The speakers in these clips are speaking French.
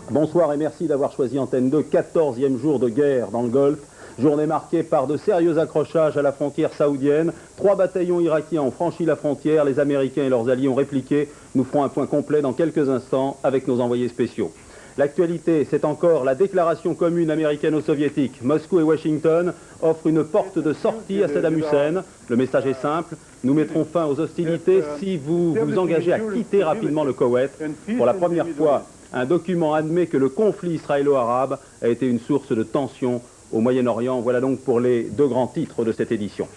Bonsoir et merci d'avoir choisi Antenne 2, 14e jour de guerre dans le Golfe. Journée marquée par de sérieux accrochages à la frontière saoudienne. 3 bataillons irakiens ont franchi la frontière, les Américains et leurs alliés ont répliqué. Nous ferons un point complet dans quelques instants avec nos envoyés spéciaux. L'actualité, c'est encore la déclaration commune américano-soviétique. Moscou et Washington offrent une porte de sortie à Saddam Hussein. Le message est simple, nous mettrons fin aux hostilités si vous vous engagez à quitter rapidement le Koweït. Pour la première fois, un document admet que le conflit israélo-arabe a été une source de tension au Moyen-Orient. Voilà donc pour les 2 grands titres de cette édition.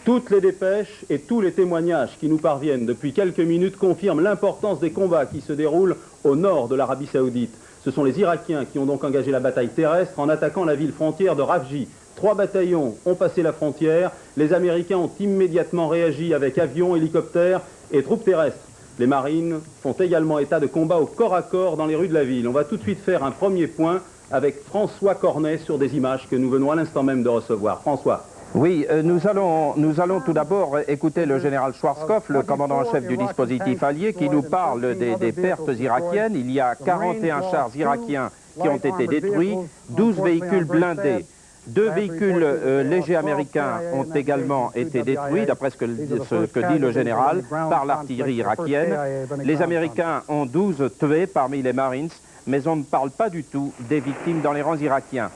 Toutes les dépêches et tous les témoignages qui nous parviennent depuis quelques minutes confirment l'importance des combats qui se déroulent au nord de l'Arabie Saoudite. Ce sont les Irakiens qui ont donc engagé la bataille terrestre en attaquant la ville frontière de Rafji. 3 bataillons ont passé la frontière. Les Américains ont immédiatement réagi avec avions, hélicoptères et troupes terrestres. Les marines font également état de combats au corps à corps dans les rues de la ville. On va tout de suite faire un premier point avec François Cornet sur des images que nous venons à l'instant même de recevoir. François. Oui, nous allons tout d'abord écouter le général Schwarzkopf, le commandant en chef du dispositif allié, qui nous parle des pertes irakiennes. Il y a 41 chars irakiens qui ont été détruits, 12 véhicules blindés. 2 véhicules légers américains ont également été détruits, d'après ce que dit le général, par l'artillerie irakienne. Les Américains ont 12 tués parmi les Marines, mais on ne parle pas du tout des victimes dans les rangs irakiens.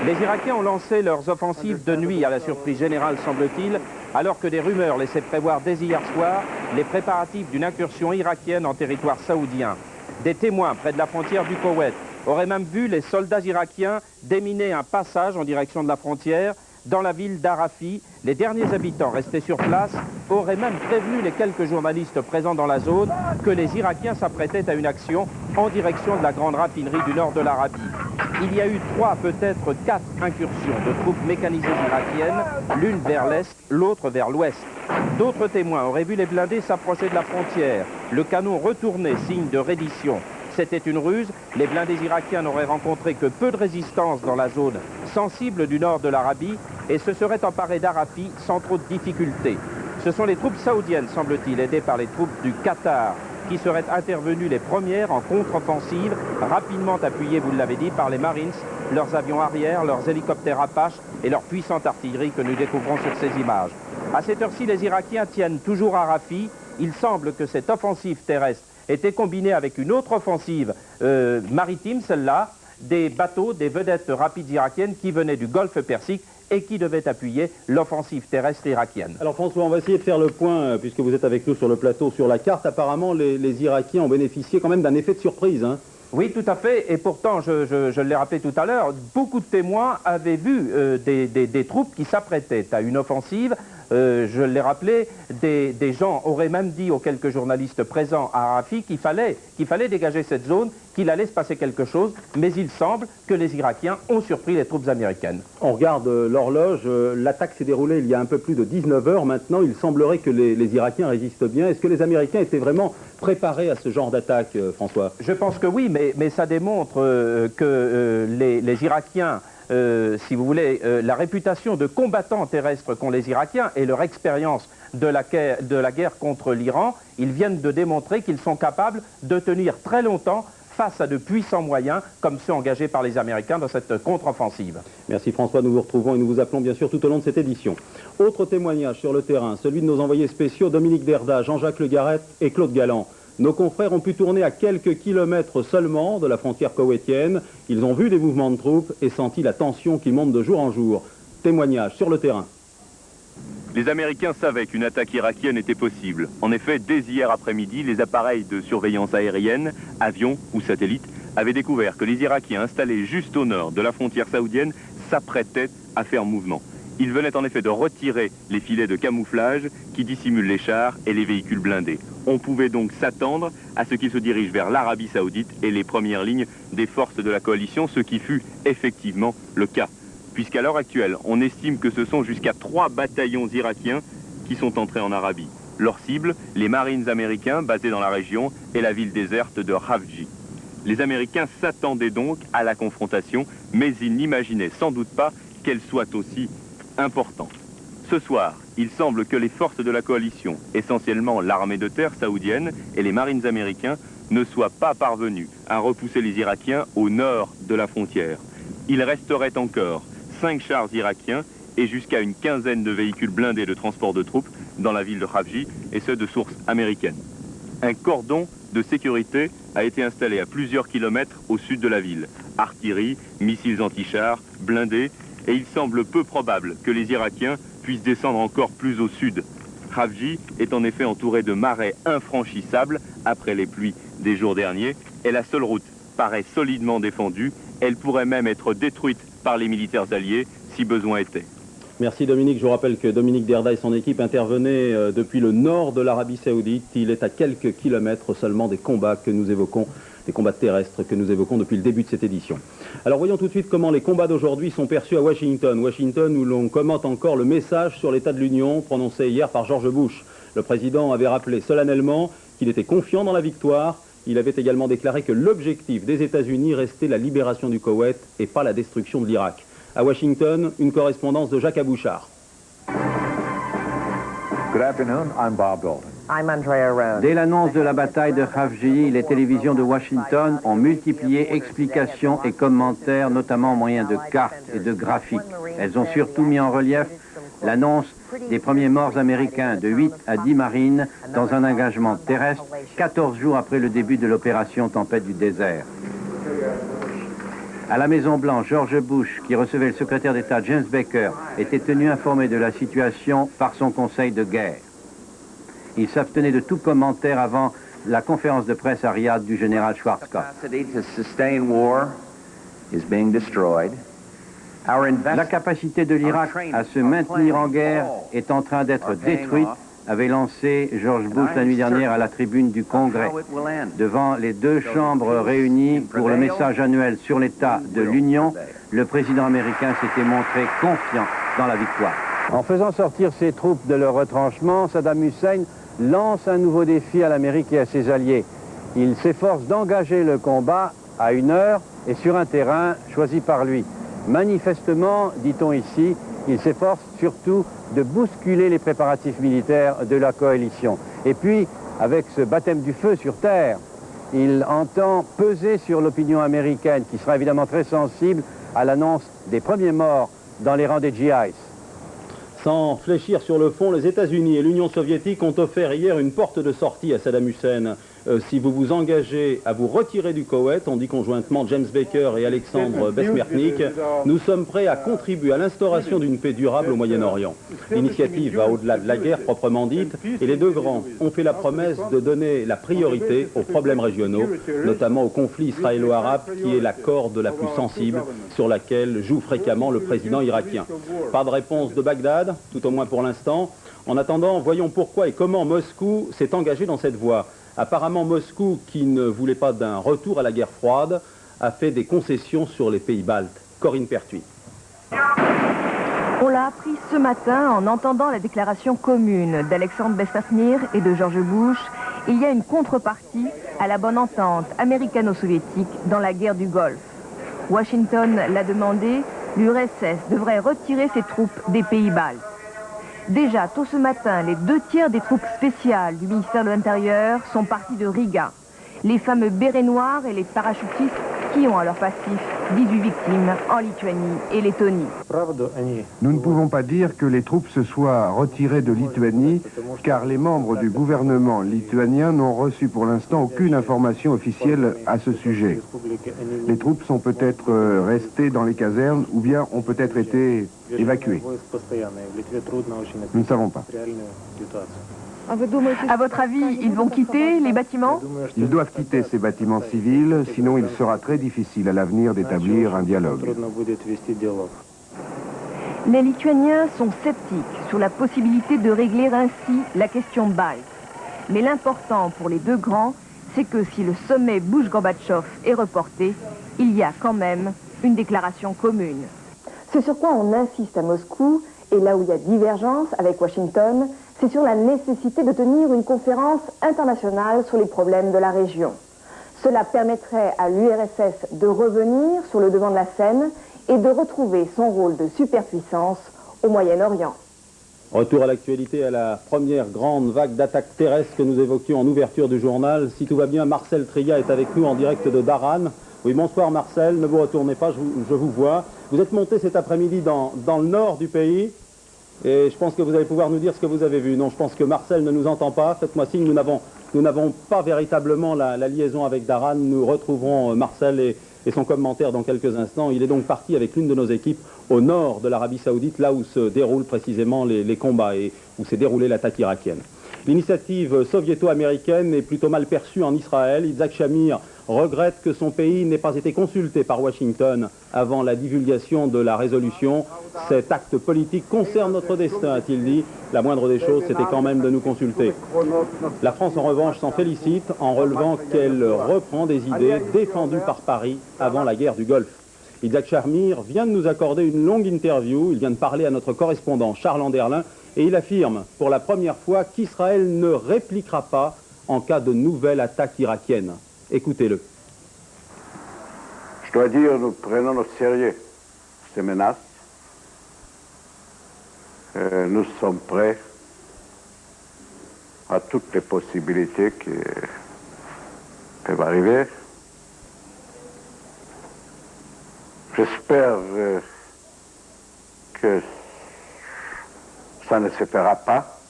Les Irakiens ont lancé leurs offensives de nuit à la surprise générale, semble-t-il, alors que des rumeurs laissaient prévoir dès hier soir les préparatifs d'une incursion irakienne en territoire saoudien. Des témoins près de la frontière du Koweït auraient même vu les soldats irakiens déminer un passage en direction de la frontière dans la ville d'Arafi. Les derniers habitants restés sur place auraient même prévenu les quelques journalistes présents dans la zone que les Irakiens s'apprêtaient à une action en direction de la grande raffinerie du nord de l'Arabie. Il y a eu 3, peut-être 4 incursions de troupes mécanisées irakiennes, l'une vers l'est, l'autre vers l'ouest. D'autres témoins auraient vu les blindés s'approcher de la frontière, le canon retourné, signe de reddition. C'était une ruse, les blindés irakiens n'auraient rencontré que peu de résistance dans la zone sensible du nord de l'Arabie et se seraient emparés d'Arafi sans trop de difficultés. Ce sont les troupes saoudiennes, semble-t-il, aidées par les troupes du Qatar, qui seraient intervenues les premières en contre-offensive, rapidement appuyées, vous l'avez dit, par les Marines, leurs avions arrière, leurs hélicoptères Apache et leur puissante artillerie que nous découvrons sur ces images. À cette heure-ci, les Irakiens tiennent toujours à Rafi. Il semble que cette offensive terrestre était combinée avec une autre offensive maritime, celle-là, des bateaux, des vedettes rapides irakiennes qui venaient du Golfe Persique et qui devaient appuyer l'offensive terrestre irakienne. Alors François, on va essayer de faire le point, puisque vous êtes avec nous sur le plateau, sur la carte. Apparemment, les Irakiens ont bénéficié quand même d'un effet de surprise, hein. Oui, tout à fait. Et pourtant, je l'ai rappelé tout à l'heure, beaucoup de témoins avaient vu des troupes qui s'apprêtaient à une offensive. Je l'ai rappelé, des gens auraient même dit aux quelques journalistes présents à Rafi qu'il fallait dégager cette zone, qu'il allait se passer quelque chose, mais il semble que les Irakiens ont surpris les troupes américaines. On regarde l'horloge, l'attaque s'est déroulée il y a un peu plus de 19 heures maintenant. Il semblerait que les Irakiens résistent bien. Est-ce que les Américains étaient vraiment préparés à ce genre d'attaque, François? Je pense que oui, mais ça démontre que les Irakiens, si vous voulez, la réputation de combattants terrestres qu'ont les Irakiens et leur expérience de la guerre contre l'Iran, ils viennent de démontrer qu'ils sont capables de tenir très longtemps face à de puissants moyens comme ceux engagés par les Américains dans cette contre-offensive. Merci François, nous vous retrouvons et nous vous appelons bien sûr tout au long de cette édition. Autre témoignage sur le terrain, celui de nos envoyés spéciaux Dominique Derda, Jean-Jacques Le Garrette et Claude Galland. Nos confrères ont pu tourner à quelques kilomètres seulement de la frontière koweïtienne. Ils ont vu des mouvements de troupes et senti la tension qui monte de jour en jour. Témoignage sur le terrain. Les Américains savaient qu'une attaque irakienne était possible. En effet, dès hier après-midi, les appareils de surveillance aérienne, avions ou satellites, avaient découvert que les Irakiens installés juste au nord de la frontière saoudienne s'apprêtaient à faire mouvement. Ils venaient en effet de retirer les filets de camouflage qui dissimulent les chars et les véhicules blindés. On pouvait donc s'attendre à ce qu'ils se dirigent vers l'Arabie Saoudite et les premières lignes des forces de la coalition, ce qui fut effectivement le cas. Puisqu'à l'heure actuelle, on estime que ce sont jusqu'à 3 bataillons irakiens qui sont entrés en Arabie. Leur cible, les Marines américains basés dans la région et la ville déserte de Rafji. Les Américains s'attendaient donc à la confrontation, mais ils n'imaginaient sans doute pas qu'elle soit aussi importante. Ce soir, il semble que les forces de la coalition, essentiellement l'armée de terre saoudienne et les marines américains, ne soient pas parvenus à repousser les Irakiens au nord de la frontière. Il resterait encore 5 chars irakiens et jusqu'à une quinzaine de véhicules blindés de transport de troupes dans la ville de Khafji, et ce de sources américaines. Un cordon de sécurité a été installé à plusieurs kilomètres au sud de la ville. Artillerie, missiles anti-chars, blindés, et il semble peu probable que les Irakiens puissent descendre encore plus au sud. Khafji est en effet entouré de marais infranchissables après les pluies des jours derniers, et la seule route paraît solidement défendue. Elle pourrait même être détruite par les militaires alliés si besoin était. Merci Dominique. Je vous rappelle que Dominique Derda et son équipe intervenaient depuis le nord de l'Arabie Saoudite. Il est à quelques kilomètres seulement des combats que nous évoquons, des combats terrestres que nous évoquons depuis le début de cette édition. Alors voyons tout de suite comment les combats d'aujourd'hui sont perçus à Washington. Washington où l'on commente encore le message sur l'état de l'Union prononcé hier par George Bush. Le président avait rappelé solennellement qu'il était confiant dans la victoire. Il avait également déclaré que l'objectif des États-Unis restait la libération du Koweït et pas la destruction de l'Irak. À Washington, une correspondance de Jacques Abouchard. Good afternoon, I'm Bob Dalton. I'm Andrea Rowan. Dès l'annonce de la bataille de Khafji, les télévisions de Washington ont multiplié explications et commentaires, notamment au moyen de cartes et de graphiques. Elles ont surtout mis en relief l'annonce des premiers morts américains de 8 à 10 marines dans un engagement terrestre 14 jours après le début de l'opération Tempête du désert. À la Maison-Blanche, George Bush, qui recevait le secrétaire d'État James Baker, était tenu informé de la situation par son conseil de guerre. Il s'abstenait de tout commentaire avant la conférence de presse à Riyad du général Schwarzkopf. La capacité de l'Irak à se maintenir en guerre est en train d'être détruite, avait lancé George Bush la nuit dernière à la tribune du Congrès, devant les deux chambres réunies pour le message annuel sur l'état de l'Union. Le président américain s'était montré confiant dans la victoire. En faisant sortir ses troupes de leur retranchement, Saddam Hussein lance un nouveau défi à l'Amérique et à ses alliés. Il s'efforce d'engager le combat à une heure et sur un terrain choisi par lui. Manifestement, dit-on ici, il s'efforce surtout de bousculer les préparatifs militaires de la coalition. Et puis, avec ce baptême du feu sur terre, il entend peser sur l'opinion américaine, qui sera évidemment très sensible à l'annonce des premiers morts dans les rangs des GIs. Sans fléchir sur le fond, les États-Unis et l'Union soviétique ont offert hier une porte de sortie à Saddam Hussein. Si vous vous engagez à vous retirer du Koweït, on dit conjointement James Baker et Alexandre Besmernik, nous sommes prêts à contribuer à l'instauration d'une paix durable au Moyen-Orient. L'initiative va au-delà de la guerre proprement dite, et les deux grands ont fait la promesse de donner la priorité aux problèmes régionaux, notamment au conflit israélo-arabe qui est la corde la plus sensible sur laquelle joue fréquemment le président irakien. Pas de réponse de Bagdad, tout au moins pour l'instant. En attendant, voyons pourquoi et comment Moscou s'est engagé dans cette voie. Apparemment, Moscou, qui ne voulait pas d'un retour à la guerre froide, a fait des concessions sur les pays baltes. Corinne Pertuis. On l'a appris ce matin en entendant la déclaration commune d'Alexandre Besmernik et de George Bush. Il y a une contrepartie à la bonne entente américano-soviétique dans la guerre du Golfe. Washington l'a demandé, l'URSS devrait retirer ses troupes des pays baltes. Déjà, tôt ce matin, les 2/3 des troupes spéciales du ministère de l'Intérieur sont partis de Riga. Les fameux bérets noirs et les parachutistes qui ont à leur passif 18 victimes en Lituanie et Lettonie. Nous ne pouvons pas dire que les troupes se soient retirées de Lituanie, car les membres du gouvernement lituanien n'ont reçu pour l'instant aucune information officielle à ce sujet. Les troupes sont peut-être restées dans les casernes ou bien ont peut-être été évacuées. Nous ne savons pas. À votre avis, ils vont quitter les bâtiments? Ils doivent quitter ces bâtiments civils, sinon il sera très difficile à l'avenir d'établir un dialogue. Les Lituaniens sont sceptiques sur la possibilité de régler ainsi la question balte. Mais l'important pour les deux grands, c'est que si le sommet Bush-Gorbatchev est reporté, il y a quand même une déclaration commune. Ce sur quoi on insiste à Moscou, et là où il y a divergence avec Washington, c'est sur la nécessité de tenir une conférence internationale sur les problèmes de la région. Cela permettrait à l'URSS de revenir sur le devant de la scène et de retrouver son rôle de superpuissance au Moyen-Orient. Retour à l'actualité, à la première grande vague d'attaques terrestres que nous évoquions en ouverture du journal. Si tout va bien, Marcel Triga est avec nous en direct de Daran. Oui, bonsoir Marcel, ne vous retournez pas, je vous vois. Vous êtes monté cet après-midi dans le nord du pays et je pense que vous allez pouvoir nous dire ce que vous avez vu. Non, je pense que Marcel ne nous entend pas. Faites-moi signe, nous n'avons pas véritablement la liaison avec Daran. Nous retrouverons Marcel et son commentaire dans quelques instants. Il est donc parti avec l'une de nos équipes au nord de l'Arabie Saoudite, là où se déroulent précisément les combats et où s'est déroulée l'attaque irakienne. L'initiative soviéto-américaine est plutôt mal perçue en Israël. Yitzhak Shamir regrette que son pays n'ait pas été consulté par Washington avant la divulgation de la résolution. Cet acte politique concerne notre destin, a-t-il dit. La moindre des choses, c'était quand même de nous consulter. La France, en revanche, s'en félicite en relevant qu'elle reprend des idées défendues par Paris avant la guerre du Golfe. Yitzhak Shamir vient de nous accorder une longue interview. Il vient de parler à notre correspondant Charles Anderlin et il affirme pour la première fois qu'Israël ne répliquera pas en cas de nouvelle attaque irakienne. Écoutez-le. Je dois dire, nous prenons au sérieux ces menaces. Nous sommes prêts à toutes les possibilités qui peuvent arriver. J'espère que ça ne se fera pas,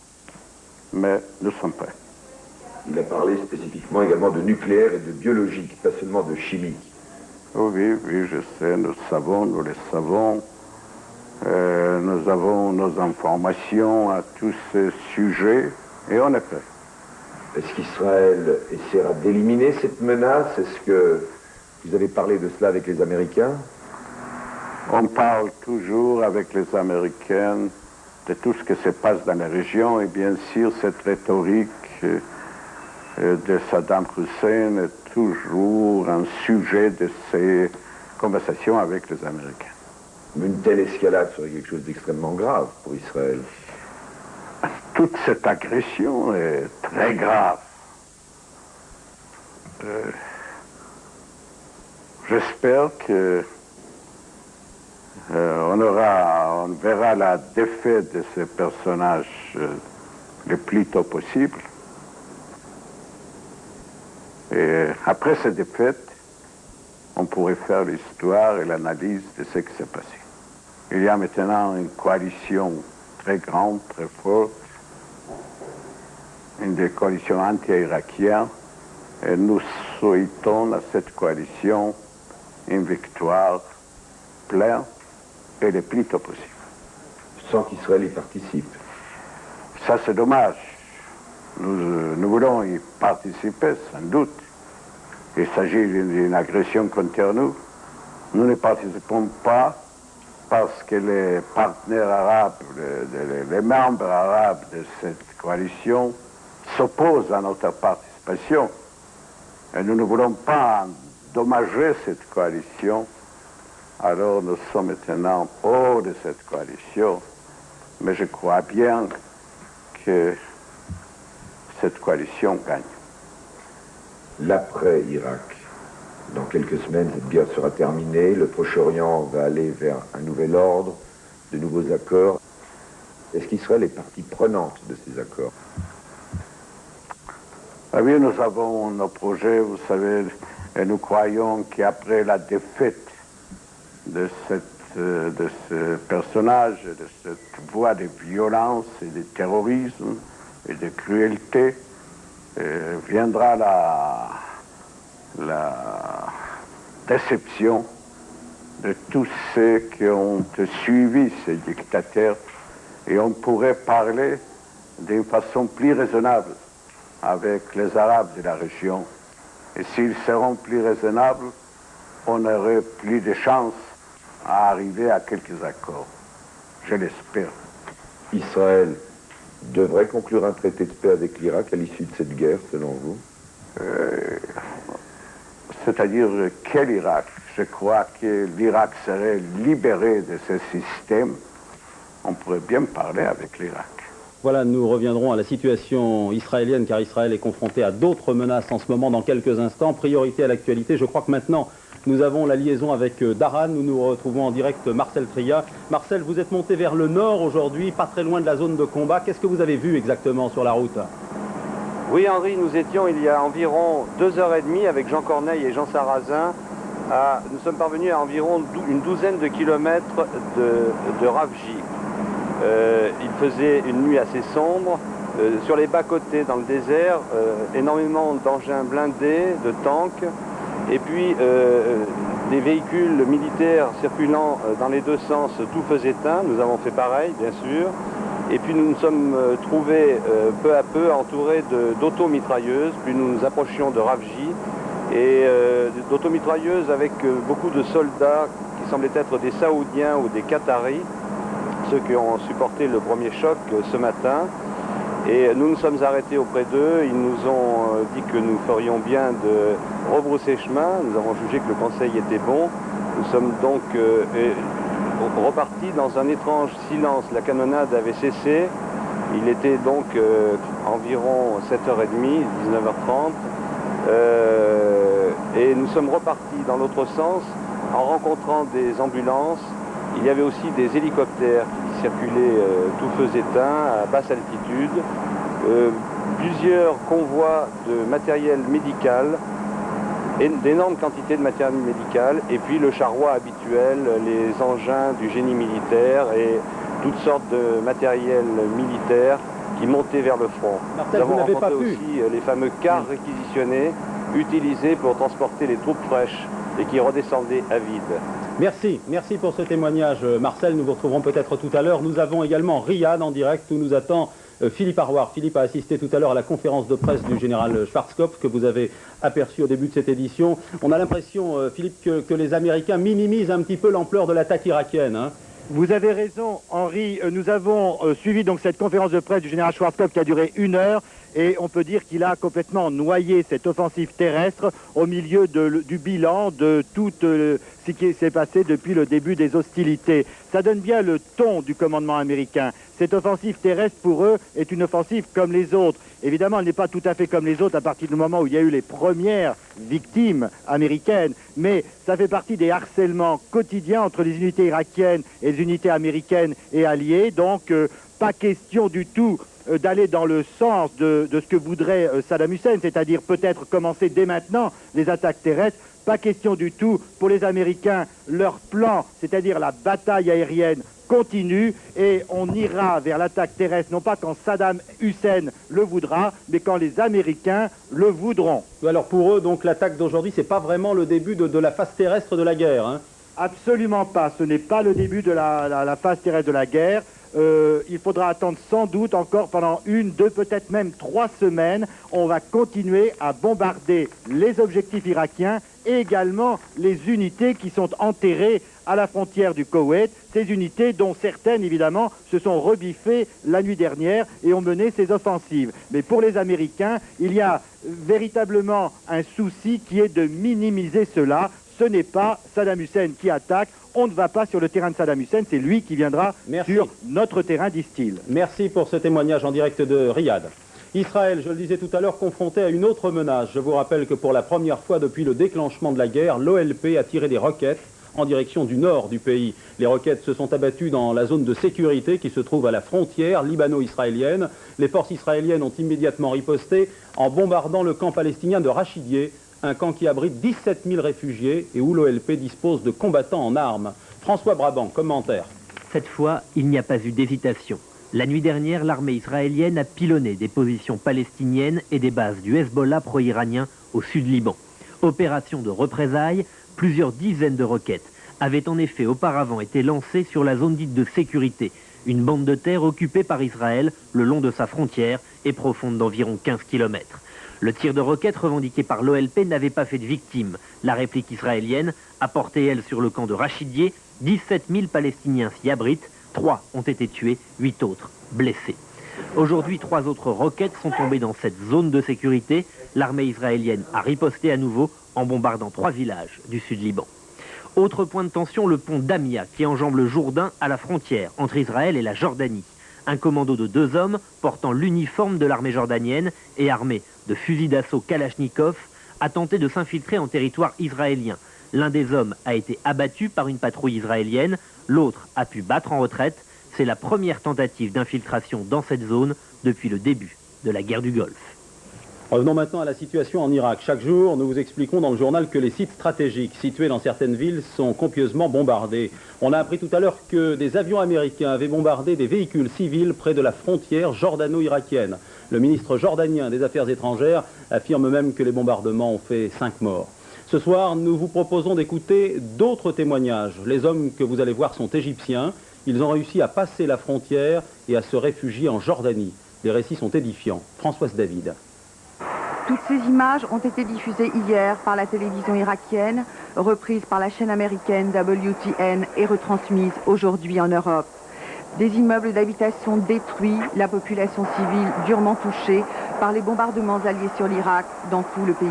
mais nous sommes prêts. Il a parlé spécifiquement également de nucléaire et de biologique, pas seulement de chimique. Oui, je sais, nous le savons. Nous avons nos informations à tous ces sujets et on est prêt. Est-ce qu'Israël essaiera d'éliminer cette menace? Est-ce que vous avez parlé de cela avec les Américains? On parle toujours avec les Américains de tout ce qui se passe dans la région et bien sûr cette rhétorique de Saddam Hussein est toujours un sujet de ces conversations avec les Américains. Mais une telle escalade serait quelque chose d'extrêmement grave pour Israël. Toute cette agression est très grave. J'espère que on verra la défaite de ces personnages le plus tôt possible. Et après cette défaite, on pourrait faire l'histoire et l'analyse de ce qui s'est passé. Il y a maintenant une coalition très grande, très forte, une coalition anti-irakienne, et nous souhaitons à cette coalition une victoire pleine et le plus tôt possible. Sans qu'Israël y participe. Ça, c'est dommage. Nous voulons y participer, sans doute. Il s'agit d'une agression contre nous. Nous ne participons pas parce que les partenaires arabes, les membres arabes de cette coalition s'opposent à notre participation. Et nous ne voulons pas endommager cette coalition. Alors nous sommes maintenant hors de cette coalition. Mais je crois bien que cette coalition gagne. L'après-Irak. Dans quelques semaines, cette guerre sera terminée. Le Proche-Orient va aller vers un nouvel ordre, de nouveaux accords. Est-ce qu'Israël est partie prenante de ces accords? Ah oui, nous avons nos projets, vous savez, et nous croyons qu'après la défaite de ce personnage, de cette voie de violence et de terrorisme et de cruauté, viendra la déception de tous ceux qui ont suivi ces dictateurs et on pourrait parler d'une façon plus raisonnable avec les Arabes de la région. Et s'ils seront plus raisonnables, on aurait plus de chances à arriver à quelques accords. Je l'espère. Israël devrait conclure un traité de paix avec l'Irak à l'issue de cette guerre, selon vous? C'est-à-dire quel Irak? Je crois que l'Irak serait libéré de ce système. On pourrait bien parler avec l'Irak. Voilà, nous reviendrons à la situation israélienne, car Israël est confronté à d'autres menaces en ce moment dans quelques instants. Priorité à l'actualité, je crois que maintenant, Nous avons la liaison avec Daran, nous nous retrouvons en direct Marcel Tria. Marcel, vous êtes monté vers le nord aujourd'hui, pas très loin de la zone de combat. Qu'est-ce que vous avez vu exactement sur la route? Oui Henri, nous étions il y a environ 2h30 avec Jean Corneille et Jean Sarrazin. Nous sommes parvenus à environ une douzaine de kilomètres de Ravji. Il faisait une nuit assez sombre. Sur les bas-côtés dans le désert, énormément d'engins blindés, de tanks, et puis des véhicules militaires circulant dans les deux sens, tout feu éteint. Nous avons fait pareil, bien sûr. Et puis nous nous sommes trouvés peu à peu entourés d'automitrailleuses, puis nous nous approchions de Ravji, et d'automitrailleuses avec beaucoup de soldats qui semblaient être des Saoudiens ou des Qataris, ceux qui ont supporté le premier choc ce matin. Et nous nous sommes arrêtés auprès d'eux, ils nous ont dit que nous ferions bien de rebrousser chemin, nous avons jugé que le conseil était bon. Nous sommes donc repartis dans un étrange silence, la canonnade avait cessé, il était donc environ 7h30, 19h30, et nous sommes repartis dans l'autre sens en rencontrant des ambulances. Il y avait aussi des hélicoptères qui circulaient tout feu éteint à basse altitude, plusieurs convois de matériel médical, d'énormes quantités de matériel médical, et puis le charroi habituel, les engins du génie militaire et toutes sortes de matériel militaire qui montaient vers le front. Marcel, nous avons vous n'avez rencontré pas pu. aussi les fameux cars réquisitionnés utilisés pour transporter les troupes fraîches et qui redescendaient à vide. Merci pour ce témoignage Marcel, nous vous retrouverons peut-être tout à l'heure. Nous avons également Riyad en direct où nous attend Philippe Arwar. Philippe a assisté tout à l'heure à la conférence de presse du général Schwarzkopf que vous avez aperçu au début de cette édition. On a l'impression, Philippe, que les Américains minimisent un petit peu l'ampleur de l'attaque irakienne, hein. Vous avez raison, Henri. Nous avons suivi donc cette conférence de presse du général Schwarzkopf qui a duré 1 heure. Et on peut dire qu'il a complètement noyé cette offensive terrestre au milieu du bilan de tout ce qui s'est passé depuis le début des hostilités. Ça donne bien le ton du commandement américain. Cette offensive terrestre, pour eux, est une offensive comme les autres. Évidemment, elle n'est pas tout à fait comme les autres à partir du moment où il y a eu les premières victimes américaines, mais ça fait partie des harcèlements quotidiens entre les unités irakiennes et les unités américaines et alliées. Donc, pas question du tout d'aller dans le sens de ce que voudrait Saddam Hussein, c'est-à-dire peut-être commencer dès maintenant les attaques terrestres. Pas question du tout pour les Américains. Leur plan, c'est-à-dire la bataille aérienne, continue et on ira vers l'attaque terrestre, non pas quand Saddam Hussein le voudra, mais quand les Américains le voudront. Alors pour eux, donc l'attaque d'aujourd'hui, c'est pas vraiment le début de la phase terrestre de la guerre, hein. Absolument pas, ce n'est pas le début de la phase terrestre de la guerre. Il faudra attendre sans doute encore pendant 1, 2, peut-être même 3 semaines. On va continuer à bombarder les objectifs irakiens et également les unités qui sont enterrées à la frontière du Koweït. Ces unités dont certaines, évidemment, se sont rebiffées la nuit dernière et ont mené ces offensives. Mais pour les Américains, il y a véritablement un souci qui est de minimiser cela. Ce n'est pas Saddam Hussein qui attaque. On ne va pas sur le terrain de Saddam Hussein, c'est lui qui viendra sur notre terrain, disent-ils. Merci pour ce témoignage en direct de Riyad. Israël, je le disais tout à l'heure, confronté à une autre menace. Je vous rappelle que pour la première fois depuis le déclenchement de la guerre, l'OLP a tiré des roquettes en direction du nord du pays. Les roquettes se sont abattues dans la zone de sécurité qui se trouve à la frontière libano-israélienne. Les forces israéliennes ont immédiatement riposté en bombardant le camp palestinien de Rachidieh, un camp qui abrite 17 000 réfugiés et où l'OLP dispose de combattants en armes. François Brabant, commentaire. Cette fois, il n'y a pas eu d'hésitation. La nuit dernière, l'armée israélienne a pilonné des positions palestiniennes et des bases du Hezbollah pro-iranien au sud Liban. Opération de représailles, plusieurs dizaines de roquettes avaient en effet auparavant été lancées sur la zone dite de sécurité, une bande de terre occupée par Israël le long de sa frontière et profonde d'environ 15 km. Le tir de roquettes revendiqué par l'OLP n'avait pas fait de victimes. La réplique israélienne a porté, elle, sur le camp de Rachidieh. 17 000 Palestiniens s'y abritent. 3 ont été tués, 8 autres blessés. Aujourd'hui, 3 autres roquettes sont tombées dans cette zone de sécurité. L'armée israélienne a riposté à nouveau en bombardant 3 villages du sud Liban. Autre point de tension, le pont Damia qui enjambe le Jourdain à la frontière entre Israël et la Jordanie. Un commando de 2 hommes portant l'uniforme de l'armée jordanienne et armé de fusils d'assaut Kalachnikov a tenté de s'infiltrer en territoire israélien. L'un des hommes a été abattu par une patrouille israélienne, l'autre a pu battre en retraite. C'est la première tentative d'infiltration dans cette zone depuis le début de la guerre du Golfe. Revenons maintenant à la situation en Irak. Chaque jour, nous vous expliquons dans le journal que les sites stratégiques situés dans certaines villes sont copieusement bombardés. On a appris tout à l'heure que des avions américains avaient bombardé des véhicules civils près de la frontière jordano-irakienne. Le ministre jordanien des Affaires étrangères affirme même que les bombardements ont fait 5 morts. Ce soir, nous vous proposons d'écouter d'autres témoignages. Les hommes que vous allez voir sont égyptiens. Ils ont réussi à passer la frontière et à se réfugier en Jordanie. Les récits sont édifiants. Françoise David. Toutes ces images ont été diffusées hier par la télévision irakienne, reprises par la chaîne américaine WTN et retransmises aujourd'hui en Europe. Des immeubles d'habitation détruits, la population civile durement touchée par les bombardements alliés sur l'Irak dans tout le pays.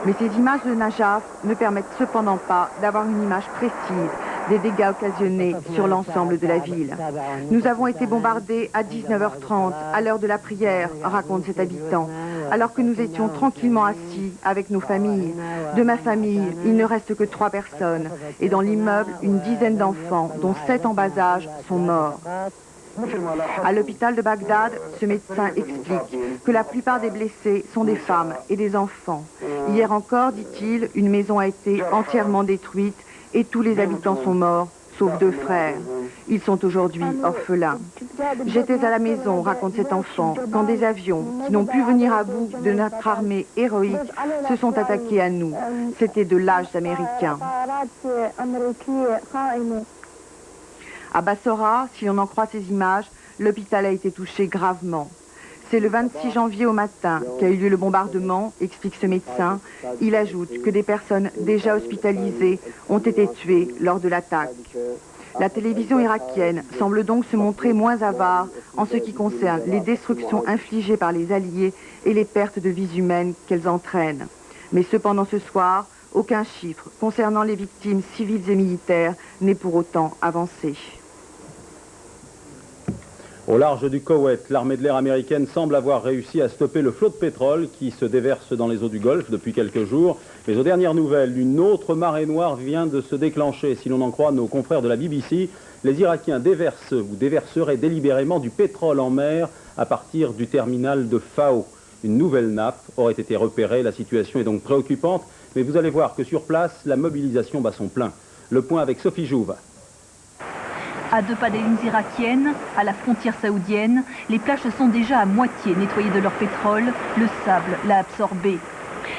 Mais ces images de Najaf ne permettent cependant pas d'avoir une image précise des dégâts occasionnés sur l'ensemble de la ville. Nous avons été bombardés à 19h30, à l'heure de la prière, raconte cet habitant, alors que nous étions tranquillement assis avec nos familles. De ma famille, il ne reste que 3 personnes, et dans l'immeuble, une dizaine d'enfants, dont 7 en bas âge, sont morts. À l'hôpital de Bagdad, ce médecin explique que la plupart des blessés sont des femmes et des enfants. Hier encore, dit-il, une maison a été entièrement détruite et tous les habitants sont morts, sauf 2 frères. Ils sont aujourd'hui orphelins. J'étais à la maison, raconte cet enfant, quand des avions qui n'ont pu venir à bout de notre armée héroïque se sont attaqués à nous. C'était de lâches Américains. À Bassora, si l'on en croit ces images, l'hôpital a été touché gravement. C'est le 26 janvier au matin qu'a eu lieu le bombardement, explique ce médecin. Il ajoute que des personnes déjà hospitalisées ont été tuées lors de l'attaque. La télévision irakienne semble donc se montrer moins avare en ce qui concerne les destructions infligées par les Alliés et les pertes de vies humaines qu'elles entraînent. Mais cependant ce soir, aucun chiffre concernant les victimes civiles et militaires n'est pour autant avancé. Au large du Koweït, l'armée de l'air américaine semble avoir réussi à stopper le flot de pétrole qui se déverse dans les eaux du Golfe depuis quelques jours. Mais aux dernières nouvelles, une autre marée noire vient de se déclencher. Si l'on en croit nos confrères de la BBC, les Irakiens déversent ou déverseraient délibérément du pétrole en mer à partir du terminal de Fao. Une nouvelle nappe aurait été repérée. La situation est donc préoccupante. Mais vous allez voir que sur place, la mobilisation bat son plein. Le point avec Sophie Jouve. À 2 pas des lignes irakiennes, à la frontière saoudienne, les plages se sont déjà à moitié nettoyées de leur pétrole. Le sable l'a absorbé.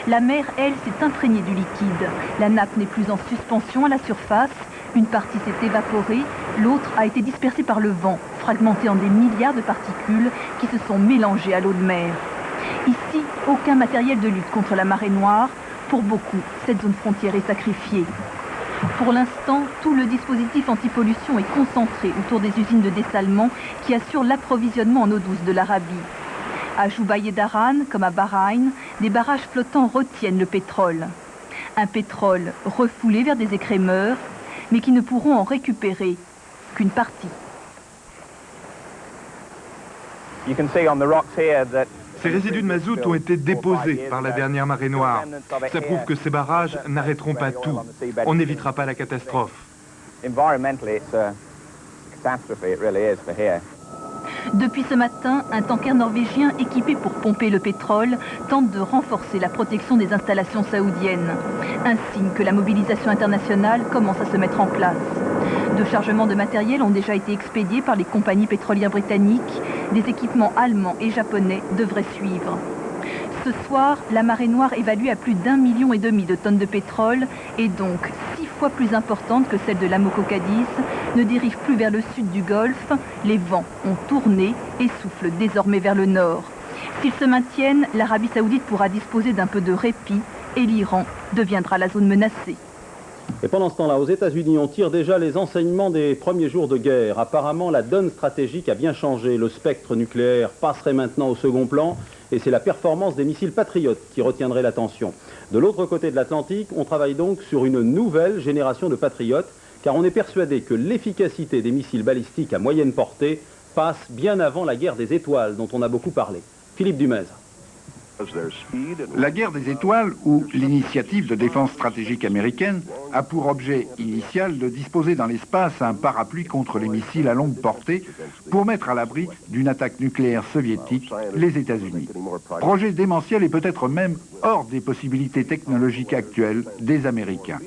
La mer, elle, s'est imprégnée du liquide. La nappe n'est plus en suspension à la surface. Une partie s'est évaporée, l'autre a été dispersée par le vent, fragmentée en des milliards de particules qui se sont mélangées à l'eau de mer. Ici, aucun matériel de lutte contre la marée noire. Pour beaucoup, cette zone frontière est sacrifiée. Pour l'instant, tout le dispositif antipollution est concentré autour des usines de dessalement qui assurent l'approvisionnement en eau douce de l'Arabie. À Jubaï et Daran, comme à Bahreïn, des barrages flottants retiennent le pétrole. Un pétrole refoulé vers des écrémeurs, mais qui ne pourront en récupérer qu'une partie. Ces résidus de mazout ont été déposés par la dernière marée noire. Ça prouve que ces barrages n'arrêteront pas tout. On n'évitera pas la catastrophe. Depuis ce matin, un tanker norvégien équipé pour pomper le pétrole tente de renforcer la protection des installations saoudiennes. Un signe que la mobilisation internationale commence à se mettre en place. 2 chargements de matériel ont déjà été expédiés par les compagnies pétrolières britanniques. Des équipements allemands et japonais devraient suivre. Ce soir, la marée noire évaluée à plus d'1,5 million de tonnes de pétrole est donc 6 fois plus importante que celle de l'Amoco-Cadiz, ne dérive plus vers le sud du Golfe. Les vents ont tourné et soufflent désormais vers le nord. S'ils se maintiennent, l'Arabie saoudite pourra disposer d'un peu de répit et l'Iran deviendra la zone menacée. Et pendant ce temps-là, aux États-Unis, on tire déjà les enseignements des premiers jours de guerre. Apparemment, la donne stratégique a bien changé. Le spectre nucléaire passerait maintenant au second plan et c'est la performance des missiles Patriot qui retiendrait l'attention. De l'autre côté de l'Atlantique, on travaille donc sur une nouvelle génération de Patriot car on est persuadé que l'efficacité des missiles balistiques à moyenne portée passe bien avant la guerre des étoiles dont on a beaucoup parlé. Philippe Dumez. La guerre des étoiles, ou l'initiative de défense stratégique américaine, a pour objet initial de disposer dans l'espace un parapluie contre les missiles à longue portée pour mettre à l'abri d'une attaque nucléaire soviétique les États-Unis. Projet démentiel et peut-être même hors des possibilités technologiques actuelles des Américains.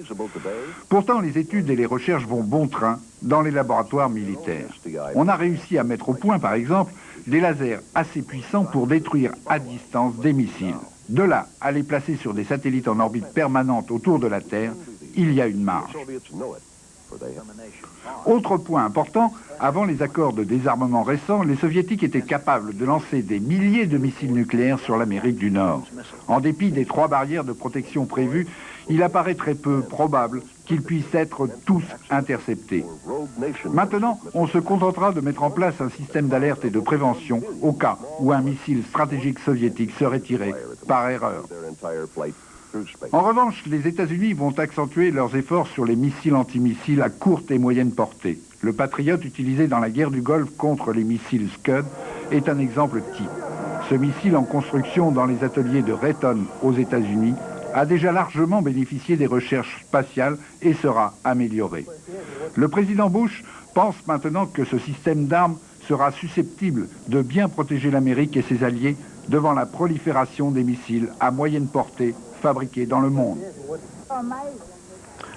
Pourtant, les études et les recherches vont bon train dans les laboratoires militaires. On a réussi à mettre au point, par exemple, des lasers assez puissants pour détruire à distance des missiles. De là à les placer sur des satellites en orbite permanente autour de la Terre, il y a une marge. Autre point important, avant les accords de désarmement récents, les soviétiques étaient capables de lancer des milliers de missiles nucléaires sur l'Amérique du Nord. En dépit des 3 barrières de protection prévues, il apparaît très peu probable qu'ils puissent être tous interceptés. Maintenant, on se contentera de mettre en place un système d'alerte et de prévention au cas où un missile stratégique soviétique serait tiré par erreur. En revanche, les États-Unis vont accentuer leurs efforts sur les missiles antimissiles à courte et moyenne portée. Le Patriot utilisé dans la guerre du Golfe contre les missiles Scud est un exemple type. Ce missile en construction dans les ateliers de Raytheon aux États-Unis a déjà largement bénéficié des recherches spatiales et sera amélioré. Le président Bush pense maintenant que ce système d'armes sera susceptible de bien protéger l'Amérique et ses alliés devant la prolifération des missiles à moyenne portée fabriqués dans le monde.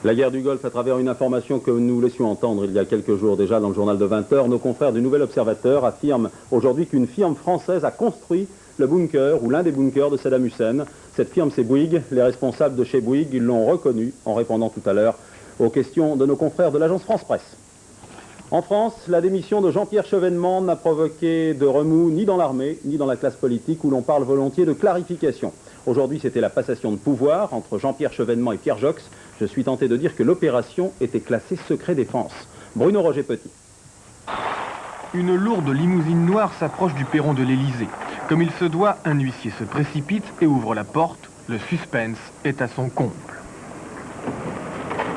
La guerre du Golfe, à travers une information que nous laissions entendre il y a quelques jours déjà dans le journal de 20 h, nos confrères du Nouvel Observateur affirment aujourd'hui qu'une firme française a construit le bunker ou l'un des bunkers de Saddam Hussein. Cette firme, c'est Bouygues. Les responsables de chez Bouygues l'ont reconnu en répondant tout à l'heure aux questions de nos confrères de l'agence France-Presse. En France, la démission de Jean-Pierre Chevènement n'a provoqué de remous ni dans l'armée, ni dans la classe politique où l'on parle volontiers de clarification. Aujourd'hui, c'était la passation de pouvoir entre Jean-Pierre Chevènement et Pierre Joxe. Je suis tenté de dire que l'opération était classée secret défense. Bruno Roger-Petit. Une lourde limousine noire s'approche du perron de l'Élysée. Comme il se doit, un huissier se précipite et ouvre la porte. Le suspense est à son comble.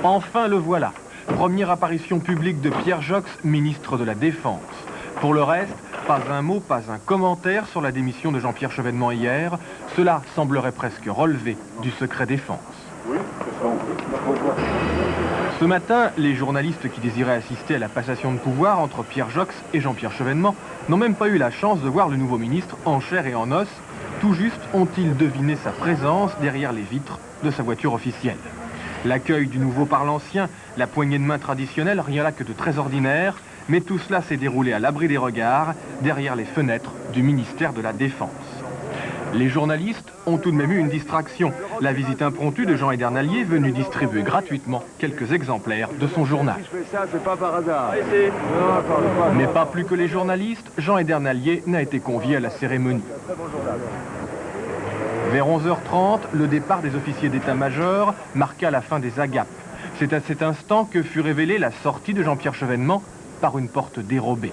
Enfin le voilà. Première apparition publique de Pierre Joxe, ministre de la Défense. Pour le reste, pas un mot, pas un commentaire sur la démission de Jean-Pierre Chevènement hier. Cela semblerait presque relever du secret défense. Ce matin, les journalistes qui désiraient assister à la passation de pouvoir entre Pierre Joxe et Jean-Pierre Chevènement n'ont même pas eu la chance de voir le nouveau ministre en chair et en os. Tout juste ont-ils deviné sa présence derrière les vitres de sa voiture officielle. L'accueil du nouveau par l'ancien, la poignée de main traditionnelle, rien là que de très ordinaire, mais tout cela s'est déroulé à l'abri des regards, derrière les fenêtres du ministère de la Défense. Les journalistes ont tout de même eu une distraction, la visite impromptue de Jean Edernalier venu distribuer gratuitement quelques exemplaires de son journal. Mais pas plus que les journalistes, Jean Edernalier n'a été convié à la cérémonie. Vers 11h30, le départ des officiers d'état-major marqua la fin des agapes. C'est à cet instant que fut révélée la sortie de Jean-Pierre Chevènement par une porte dérobée.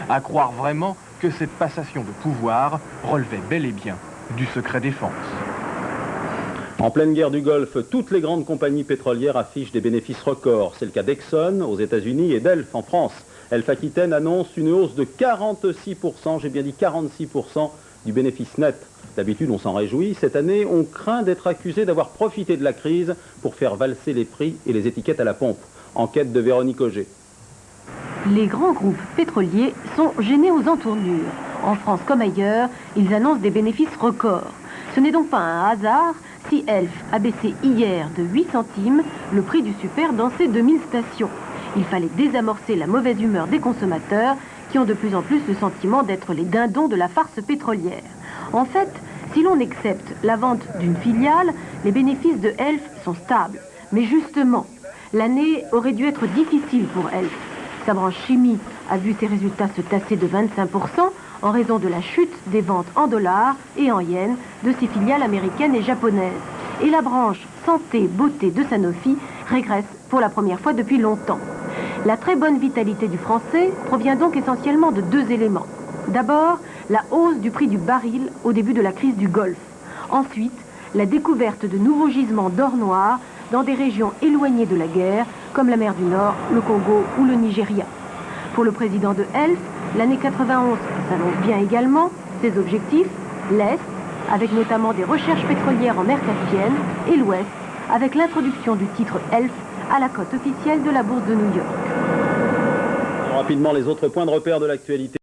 À croire vraiment que cette passation de pouvoir relevait bel et bien du secret défense. En pleine guerre du Golfe, toutes les grandes compagnies pétrolières affichent des bénéfices records. C'est le cas d'Exxon aux États-Unis et d'Elf en France. Elf Aquitaine annonce une hausse de 46%, j'ai bien dit 46% du bénéfice net. D'habitude, on s'en réjouit. Cette année, on craint d'être accusé d'avoir profité de la crise pour faire valser les prix et les étiquettes à la pompe. Enquête de Véronique Auger. Les grands groupes pétroliers sont gênés aux entournures. En France comme ailleurs, ils annoncent des bénéfices records. Ce n'est donc pas un hasard si Elf a baissé hier de 8 centimes le prix du super dans ses 2000 stations. Il fallait désamorcer la mauvaise humeur des consommateurs qui ont de plus en plus le sentiment d'être les dindons de la farce pétrolière. En fait, si l'on accepte la vente d'une filiale, les bénéfices de Elf sont stables. Mais justement, l'année aurait dû être difficile pour Elf. Sa branche chimie a vu ses résultats se tasser de 25% en raison de la chute des ventes en dollars et en yens de ses filiales américaines et japonaises. Et la branche santé-beauté de Sanofi régresse pour la première fois depuis longtemps. La très bonne vitalité du français provient donc essentiellement de 2 éléments. D'abord, la hausse du prix du baril au début de la crise du Golfe. Ensuite, la découverte de nouveaux gisements d'or noir dans des régions éloignées de la guerre, comme la mer du Nord, le Congo ou le Nigeria. Pour le président de Elf, l'année 91 s'annonce bien également. Ses objectifs, l'Est, avec notamment des recherches pétrolières en mer Caspienne, et l'Ouest, avec l'introduction du titre Elf à la cote officielle de la bourse de New York. Rapidement, les autres points de repère de l'actualité.